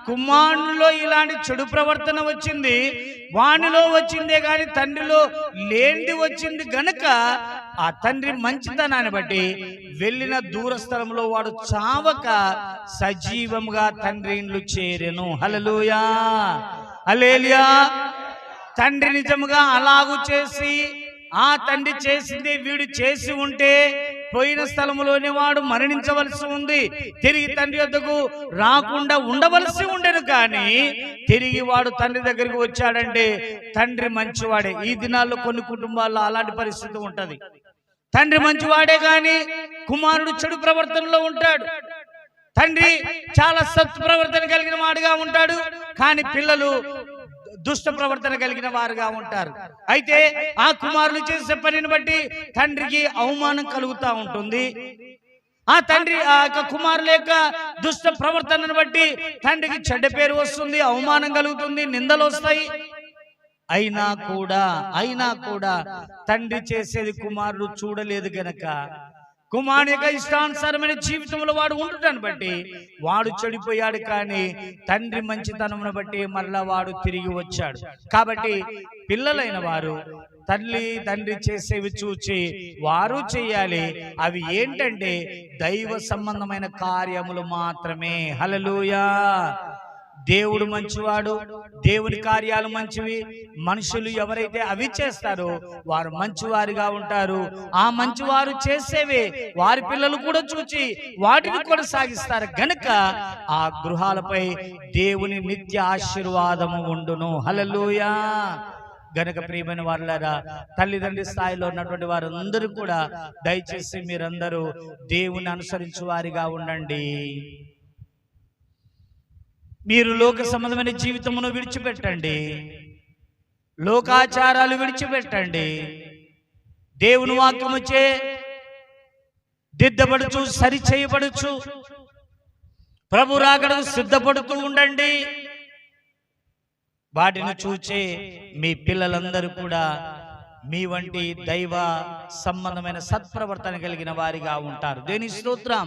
కుమారునిలో ఇలాంటి చెడు ప్రవర్తన వచ్చింది, వానిలో వచ్చిందే గాని తండ్రిలో లేనిది వచ్చింది గనక ఆ తండ్రి మంచితనాన్ని బట్టి వెళ్ళిన దూర స్థలంలో వాడు చావక సజీవంగా తండ్రి ఇండ్లు చేరెను. హల్లెలూయా, హల్లెలూయా. తండ్రి నిజముగా అలాగూ చేసి, ఆ తండ్రి చేసింది వీడు చేసి ఉంటే పోయిన స్థలములోనే వాడు మరణించవలసి ఉంది, తిరిగి తండ్రి వద్దకు రాకుండా ఉండవలసి ఉండేను. కానీ తిరిగి వాడు తండ్రి దగ్గరికి వచ్చాడంటే తండ్రి మంచివాడే. ఈ దినాల్లో కొన్ని కుటుంబాల్లో అలాంటి పరిస్థితి ఉంటది. తండ్రి మంచివాడే కానీ కుమారుడు చెడు ప్రవర్తనలో ఉంటాడు. తండ్రి చాలా సత్ప్రవర్తన కలిగిన వాడుగా ఉంటాడు, కానీ పిల్లలు దుష్ట ప్రవర్తన కలిగిన వారుగా ఉంటారు. అయితే ఆ కుమారులు చేసే పనిని బట్టి తండ్రికి అవమానం కలుగుతూ ఉంటుంది. ఆ తండ్రి ఆ యొక్క కుమారుల యొక్క దుష్ట ప్రవర్తనను బట్టి తండ్రికి చెడ్డ పేరు వస్తుంది, అవమానం కలుగుతుంది, నిందలు వస్తాయి. అయినా కూడా తండ్రి చేసేది కుమారుడు చూడలేదు గనక కుమారుని యొక్క ఇష్టానుసారమైన జీవితంలో వాడు ఉండటాన్ని బట్టి వాడు చెడిపోయాడు. కానీ తండ్రి మంచితనమును బట్టి మరలా వాడు తిరిగి వచ్చాడు. కాబట్టి పిల్లలైన వారు తండ్రి చేసేవి చూచి వారు చేయాలి. అవి ఏంటంటే దైవ సంబంధమైన కార్యములు మాత్రమే. హల్లెలూయా. దేవుడు మంచివాడు, దేవుని కార్యాలు మంచివి. మనుషులు ఎవరైతే అవి చేస్తారో వారు మంచివారిగా ఉంటారు. ఆ మంచివారు చేసేవే వారి పిల్లలు కూడా చూచి వాటిని కొనసాగిస్తారు గనుక ఆ గృహాలపై దేవుని నిత్య ఆశీర్వాదము ఉండును. హల్లెలూయా. గనక ప్రియమైన వారులారా, తల్లిదండ్రి స్థాయిలో ఉన్నటువంటి వారందరూ కూడా దయచేసి మీరందరూ దేవుని అనుసరించు వారిగా ఉండండి. మీరు లోక సంబంధమైన జీవితమును విడిచిపెట్టండి, లోకాచారాలు విడిచిపెట్టండి. దేవుని వాక్యముచే దిద్దబడుచు సరి చేయబడుచు ప్రభు రాకడకు సిద్ధపడుతూ ఉండండి. వాటిని చూచే మీ పిల్లలందరూ కూడా మీ వంటి దైవ సంబంధమైన సత్ప్రవర్తన కలిగిన వారిగా ఉంటారు. దేని స్తోత్రం.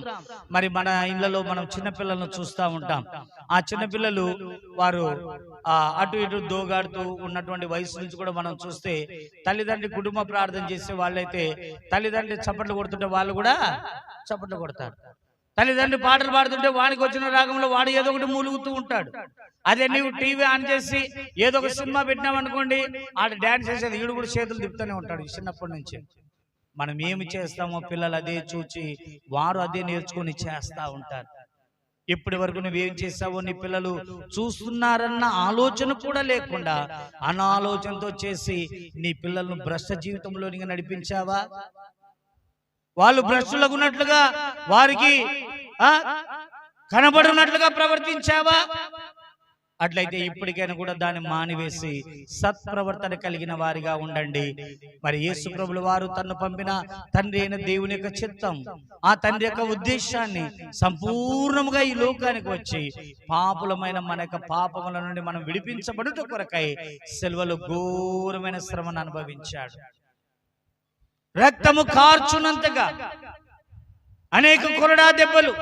మరి మన ఇళ్లలో మనం చిన్నపిల్లలను చూస్తూ ఉంటాం. ఆ చిన్నపిల్లలు వారు అటు ఇటు దోగాడుతూ ఉన్నటువంటి వయసు నుంచి కూడా మనం చూస్తే తల్లిదండ్రి కుటుంబ ప్రార్థన చేసే వాళ్ళైతే తల్లిదండ్రి చప్పట్లు కొడుతుంటే వాళ్ళు కూడా చప్పట్లు కొడతారు. తల్లిదండ్రి పాటలు పాడుతుంటే వాడికి వచ్చిన రాగంలో వాడు ఏదో ఒకటి మూలుగుతూ ఉంటాడు. అదే నీవు టీవీ ఆన్ చేసి ఏదో ఒక సినిమా పెట్టినామనుకోండి, ఆడ డాన్స్ చేసేది ఈడు కూడా చేతులు తిప్పుతూనే ఉంటాడు చిన్నప్పటి నుంచి. మనం ఏమి చేస్తామో పిల్లలు అదే చూచి వారు అదే నేర్చుకొని చేస్తూ ఉంటారు. ఇప్పటి వరకు నువ్వేం చేసావో నీ పిల్లలు చూస్తున్నారన్న ఆలోచన కూడా లేకుండా అనాలోచనతో చేసి నీ పిల్లలను భ్రష్ట జీవితంలోనికి నడిపించావా? వాళ్ళు భ్రష్టులకు ఉన్నట్లుగా వారికి కనబడినట్లుగా ప్రవర్తించావా? అట్లయితే ఇప్పటికైనా కూడా దాన్ని మానివేసి సత్ప్రవర్తన కలిగిన వారిగా ఉండండి. మరి యేసు ప్రభుల వారు తన్ను పంపిన తండ్రి అయిన దేవుని యొక్క చిత్తం, ఆ తండ్రి యొక్క ఉద్దేశాన్ని సంపూర్ణముగా ఈ లోకానికి వచ్చి పాపులమైన మన యొక్క పాపముల నుండి మనం విడిపించబడుట కొరకై సిలువలో ఘోరమైన శ్రమను అనుభవించాడు. రక్తము కార్చునంతగా అనేక కొరడా దెబ్బలు,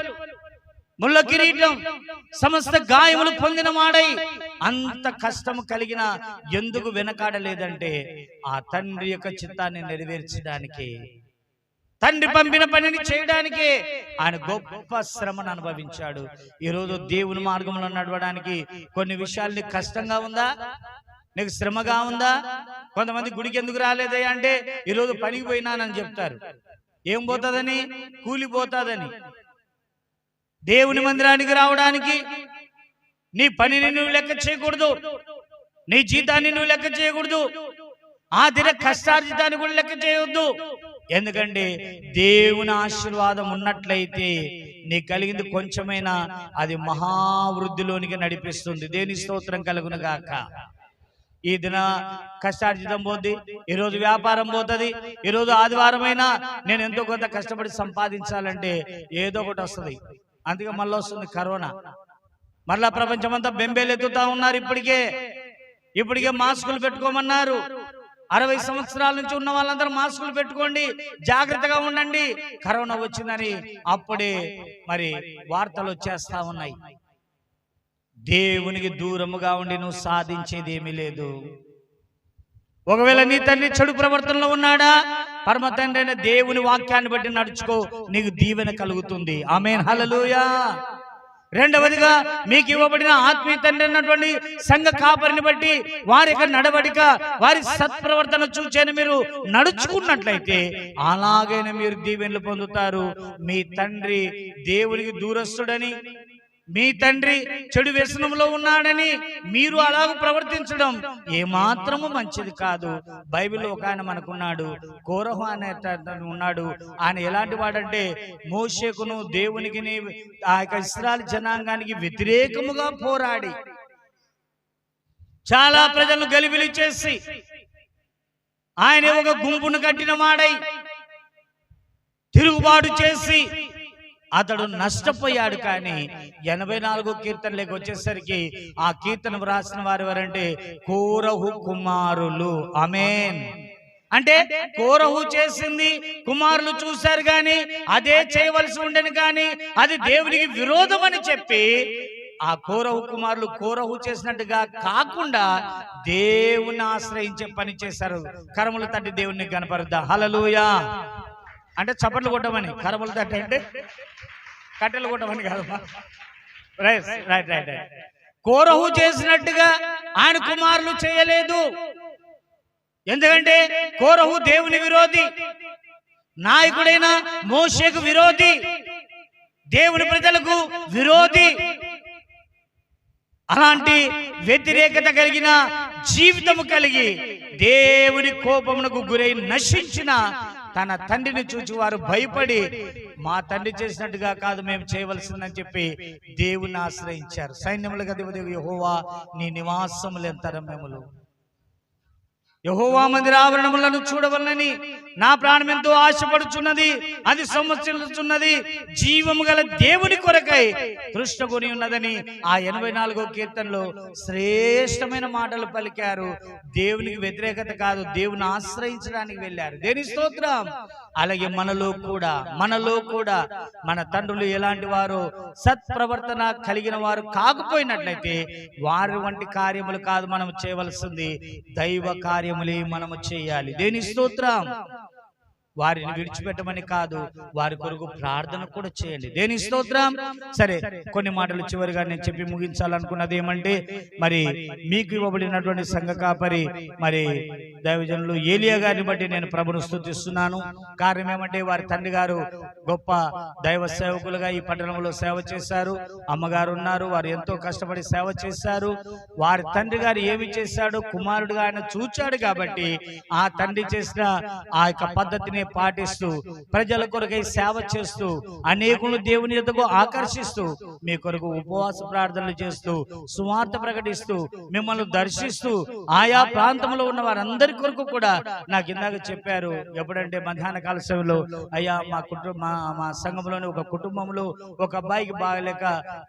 ముళ్ళ కిరీటం, సమస్త గాయములు పొందిన వాడై అంత కష్టము కలిగిన ఎందుకు వెనకాడలేదంటే ఆ తండ్రి యొక్క చిత్తాన్ని నెరవేర్చడానికి, తండ్రి పంపిన పనిని చేయడానికి ఆయన గొప్ప శ్రమను అనుభవించాడు. ఈరోజు దేవుని మార్గంలో నడవడానికి కొన్ని విషయాలు నీకు కష్టంగా ఉందా? నీకు శ్రమగా ఉందా? కొంతమంది గుడికి ఎందుకు రాలేదయ్యా అంటే ఈరోజు పనికి పోయినానని చెప్తారు. ఏం పోతుందని? కూలిపోతాదని. దేవుని మందిరానికి రావడానికి నీ పనిని నువ్వు లెక్క చేయకూడదు, నీ జీతాన్ని నువ్వు లెక్క చేయకూడదు, ఆ దిన కష్టార్జితాన్ని కూడా లెక్క చేయవద్దు. ఎందుకంటే దేవుని ఆశీర్వాదం ఉన్నట్లయితే నీకు కలిగింది కొంచెమైనా అది మహావృద్ధిలోనికి నడిపిస్తుంది. దేని స్తోత్రం కలుగును గాక. ఈ దిన కష్టార్జితం పోద్ది, ఈరోజు వ్యాపారం పోతుంది, ఈరోజు ఆదివారం అయినా నేను ఎంతో కొంత కష్టపడి సంపాదించాలంటే ఏదో ఒకటి వస్తుంది. అందుకే మళ్ళీ వస్తుంది కరోనా. మళ్ళా ప్రపంచమంతా బెంబేలెత్తుతా ఉన్నారు. ఇప్పటికే మాస్కులు పెట్టుకోమన్నారు. 60 సంవత్సరాల నుంచి ఉన్న వాళ్ళందరూ మాస్కులు పెట్టుకోండి, జాగ్రత్తగా ఉండండి, కరోనా వచ్చిందని అప్పుడే మరి వార్తలు వచ్చేస్తా ఉన్నాయి. దేవునికి దూరముగా ఉండి నువ్వు సాధించేది ఏమీ లేదు. ఒకవేళ నీ తండ్రి చెడు ప్రవర్తనలో ఉన్నాడా, పరమ తండ్రి అయిన దేవుని వాక్యాన్ని బట్టి నడుచుకో, నీకు దీవెన కలుగుతుంది. ఆమేన్, హల్లెలూయా. రెండవదిగా మీకు ఇవ్వబడిన ఆత్మీయ తండ్రి అన్నటువంటి సంఘ కాపరిని బట్టి వారి యొక్క నడవడిక, వారి సత్ప్రవర్తన చూచేని మీరు నడుచుకున్నట్లయితే అలాగైనా మీరు దీవెనలు పొందుతారు. మీ తండ్రి దేవునికి దూరస్తుడని, మీ తండ్రి చెడు వ్యసనంలో ఉన్నాడని మీరు అలాగ ప్రవర్తించడం ఏమాత్రము మంచిది కాదు. బైబిల్లో ఒక ఆయన మనకున్నాడు, కోరహు అనే ఉన్నాడు. ఆయన ఎలాంటి వాడంటే మోషేకును దేవునికి ఆ యొక్క ఇశ్రాయేలు జనాంగానికి వ్యతిరేకముగా పోరాడి చాలా ప్రజలను గలిబిలి చేసి ఆయన ఒక గుంపును కట్టిన వాడై తిరుగుబాటు చేసి అతడు నష్టపోయాడు. కానీ 84 కీర్తనలోకి వచ్చేసరికి ఆ కీర్తన రాసిన వారు ఎవరంటే కోరహు కుమారులు. ఆమేన్. అంటే కోరహు చేసింది కుమారులు చూశారు, కానీ అదే చేయవలసి ఉండని, కానీ అది దేవునికి విరోధం అని చెప్పి ఆ కోరహు కుమారులు కోరహు చేసినట్టుగా కాకుండా దేవుని ఆశ్రయించే పని చేశారు. కరములు తట్టి దేవుని కనపరుద్దాం. హల్లెలూయా. అంటే చప్పట్లు కొట్టమని, కరములు తట్టి అంటే కట్టెలు కొట్టమని కాదు. Right right right right. కోరహు చేసినట్టుగా ఆయన కుమారులు చేయలేదు. ఎందుకంటే కోరహు దేవుని విరోధి, నాయకుడైన మోషేకు విరోధి, దేవుని ప్రజలకు విరోధి. అలాంటి వ్యతిరేకత కలిగిన జీవితము కలిగి దేవుని కోపమునకు గురై నశించిన తన తండ్రిని చూచి వారు భయపడి మా తండ్రి చేసినట్టుగా కాదు మేము చేయవలసిందని చెప్పి దేవుని ఆశ్రయించారు. సైన్యములకు అధిపతి యెహోవా నీ నివాసములు ఎంత రమ్యములు. యెహోవా మందిర ఆవరణములను చూడవలనని నా ప్రాణం ఎంతో ఆశపడుచున్నది, అది సంవత్సరిస్తున్నది. జీవము గల దేవుని కొరకై తృష్ణకొని ఉన్నదని ఆ 84వ కీర్తనలో శ్రేష్టమైన మాటలు పలికారు. దేవునికి వ్యతిరేకత కాదు, దేవుని ఆశ్రయించడానికి వెళ్ళారు. దేని స్తోత్రం. అలాగే మనలో కూడా మన తండ్రులు ఎలాంటి వారు సత్ప్రవర్తన కలిగిన వారు కాకపోయినట్లయితే వారి వంటి కార్యములు కాదు మనం చేయవలసింది, దైవ కార్యములే మనము చేయాలి. దేని స్తోత్రం. వారిని విడిచిపెట్టమని కాదు, వారి కొరకు ప్రార్థన కూడా చేయండి. దేని స్తోత్రం. సరే, కొన్ని మాటలు చివరిగా నేను చెప్పి ముగించాలనుకున్నది ఏమంటే, మరి మీకు ఇవ్వబడినటువంటి సంఘ కాపరి మరి దైవజనులు ఏలియా గారిని బట్టి నేను ప్రభును స్తుతిస్తున్నాను. కారణం ఏమంటే వారి తండ్రి గారు గొప్ప దైవ సేవకులుగా ఈ పట్టణంలో సేవ చేశారు. అమ్మగారు ఉన్నారు, వారు ఎంతో కష్టపడి సేవ చేశారు. వారి తండ్రి గారు ఏమి చేశాడో కుమారుడుగా ఆయన చూచాడు కాబట్టి ఆ తండ్రి చేసిన ఆ యొక్క పద్ధతిని పాటిస్తూ ప్రజల కొరకై సేవ చేస్తూ అనేకులు దేవుని యొద్దకు ఆకర్షిస్తూ మీ కొరకు ఉపవాస ప్రార్థనలు చేస్తూ సువార్త ప్రకటిస్తూ మిమ్మల్ని దర్శిస్తూ ఆయా ప్రాంతంలో ఉన్న వారందరి కొరకు కూడా నాకు ఇందాక చెప్పారు. ఎప్పుడంటే మధ్యాహ్న కాల సమయంలో అయ్యా మా సంఘంలోని ఒక కుటుంబంలో ఒక అబ్బాయికి బాగలేక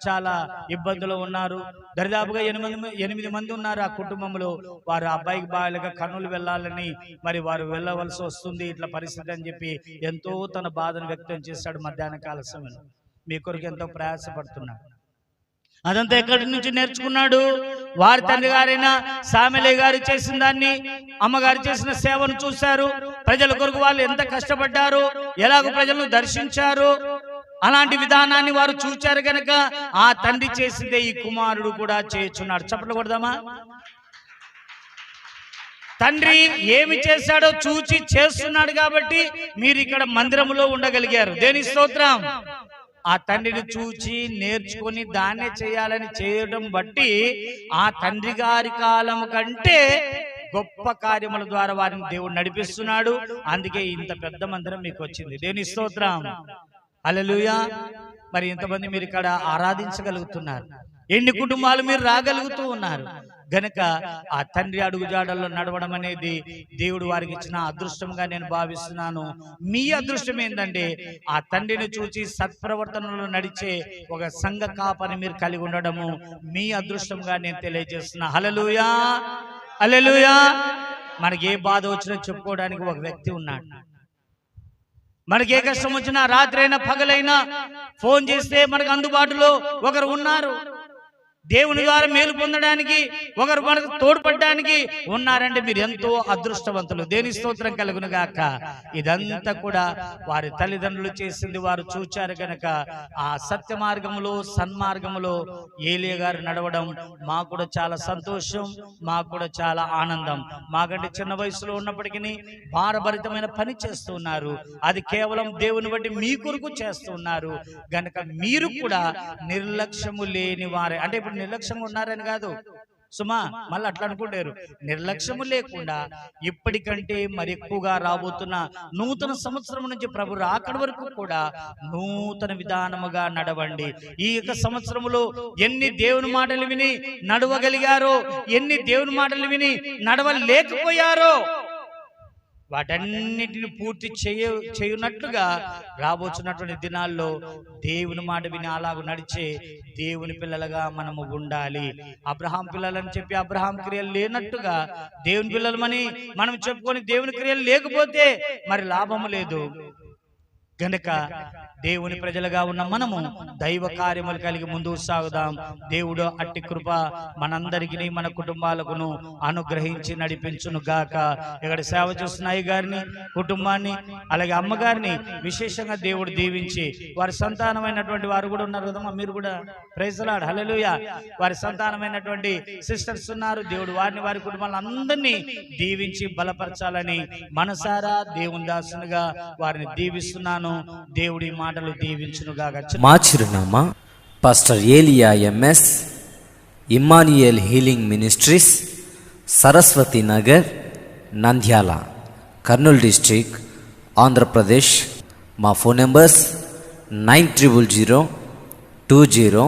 చాలా ఇబ్బందులు ఉన్నారు. దరిదాపుగా 8 మంది ఉన్నారు ఆ కుటుంబంలో. వారు అబ్బాయికి బాగలేక కర్నూలు వెళ్ళాలని మరి వారు వెళ్ళవలసి వస్తుంది, ఇట్లా పరిస్థితి అని చెప్పి ఎంతో తన బాధను వ్యక్తం చేశాడు. మధ్యాహ్న కాల సమయంలో మీ కొరకు ఎంతో ప్రయాసపడుతున్నాడు. అదంతా ఎక్కడి నుంచి నేర్చుకున్నాడు? వారి తండ్రి గారైన సామెలే గారు చేసిన దాన్ని, అమ్మగారు చేసిన సేవను చూశారు. ప్రజల కొరకు వాళ్ళు ఎంత కష్టపడ్డారు, ఎలాగో ప్రజలను దర్శించారు, అలాంటి విధానాన్ని వారు చూచారు గనక ఆ తండ్రి చేసిందే ఈ కుమారుడు కూడా చేస్తున్నాడు. చప్పట్లు కొడదామా? తండ్రి ఏమి చేశాడో చూచి చేస్తున్నాడు కాబట్టి మీరు ఇక్కడ మందిరంలో ఉండగలిగారు. దేని స్తోత్రం. ఆ తండ్రిని చూచి నేర్చుకొని దాన్నే చేయాలని చేయడం బట్టి ఆ తండ్రి గారి కాలం కంటే గొప్ప కార్యముల ద్వారా వారిని దేవుడు నడిపిస్తున్నాడు. అందుకే ఇంత పెద్ద మందిరం మీకు వచ్చింది. దేని స్తోత్రం. హల్లెలూయా. మరి ఎంతమంది మీరు ఇక్కడ ఆరాధించగలుగుతున్నారు? ఎన్ని కుటుంబాలు మీరు రాగలుగుతూ ఉన్నారు? గనుక ఆ తండ్రి అడుగుజాడల్లో నడవడం అనేది దేవుడు వారికి ఇచ్చిన అదృష్టంగా నేను భావిస్తున్నాను. మీ అదృష్టం ఏంటంటే ఆ తండ్రిని చూసి సత్ప్రవర్తనలో నడిచే ఒక సంఘ కాపని మీరు కలిగి ఉండడము మీ అదృష్టంగా నేను తెలియజేస్తున్నా. హల్లెలూయా, హల్లెలూయా. మనకి ఏ బాధ వచ్చినా చెప్పుకోవడానికి ఒక వ్యక్తి ఉన్నాడు. మనకి ఏ కష్టం వచ్చినా రాత్రైనా పగలైనా ఫోన్ చేస్తే మనకు అందుబాటులో ఒకరు ఉన్నారు. దేవుని ద్వారా మేలు పొందడానికి ఒకరు మనకు తోడ్పడడానికి ఉన్నారంటే మీరు ఎంతో అదృష్టవంతులు. దేని స్తోత్రం కలుగును గాక. ఇదంతా కూడా వారి తల్లిదండ్రులు చేసింది వారు చూచారు కనుక ఆ సత్య మార్గములో సన్మార్గములో ఏలియా గారు నడవడం మాకు కూడా చాలా సంతోషం, మాకు కూడా చాలా ఆనందం. మాకంటే చిన్న వయసులో ఉన్నప్పటికీ భారభరితమైన పని చేస్తున్నారు. అది కేవలం దేవుని బట్టి మీ కొరకు చేస్తున్నారు. గనక మీరు కూడా నిర్లక్ష్యము లేని వారే. అంటే ఇప్పుడు నిర్లక్ష్యంగా ఉన్నారని కాదు సుమా, మళ్ళీ అట్లా అనుకుంటారు. నిర్లక్ష్యము లేకుండా ఇప్పటికంటే మరి ఎక్కువగా రాబోతున్న నూతన సంవత్సరం నుంచి ప్రభు రాకడ వరకు కూడా నూతన విధానముగా నడవండి. ఈ యొక్క సంవత్సరములో ఎన్ని దేవుని మాటలు విని నడవగలిగారో, ఎన్ని దేవుని మాటలు విని నడవలేకపోయారో వాటన్నిటిని పూర్తి చేయునట్లుగా రాబోతున్నటువంటి దినాల్లో దేవుని మాట విని అలాగ నడిచే దేవుని పిల్లలుగా మనము ఉండాలి. అబ్రహాం పిల్లలని చెప్పి అబ్రహాం క్రియలు లేనట్టుగా దేవుని పిల్లలమని మనం చెప్పుకొని దేవుని క్రియలు లేకపోతే మరి లాభము లేదు. గనుక దేవుని ప్రజలుగా ఉన్న మనము దైవ కార్యములు కలిగి ముందుకు సాగుదాం. దేవుడు అట్టి కృప మనందరికీ మన కుటుంబాలకును అనుగ్రహించి నడిపించును గాక. ఇక్కడ సేవ చేస్తున్న అయ్య గారిని, కుటుంబాన్ని, అలాగే అమ్మగారిని విశేషంగా దేవుడు దీవించి, వారి సంతానమైనటువంటి వారు కూడా ఉన్నారు కదమ్మా, మీరు కూడా ప్రైజ్ ది లార్డ్, హల్లెలూయా. వారి సంతానమైనటువంటి సిస్టర్స్ ఉన్నారు. దేవుడు వారిని వారి కుటుంబాలను అందరినీ దీవించి బలపరచాలని మనసారా దేవుని దాసునిగా వారిని దీవిస్తున్నాను. దేవుడి మాటలు దీవించునుగాక. మా చిరునామా పాస్టర్ ఏలియా MS, Emmanuel healing ministries, Saraswati Nagar, Nandyal, Kurnool district, Andhra Pradesh. మా ఫోన్ నెంబర్స్ 900020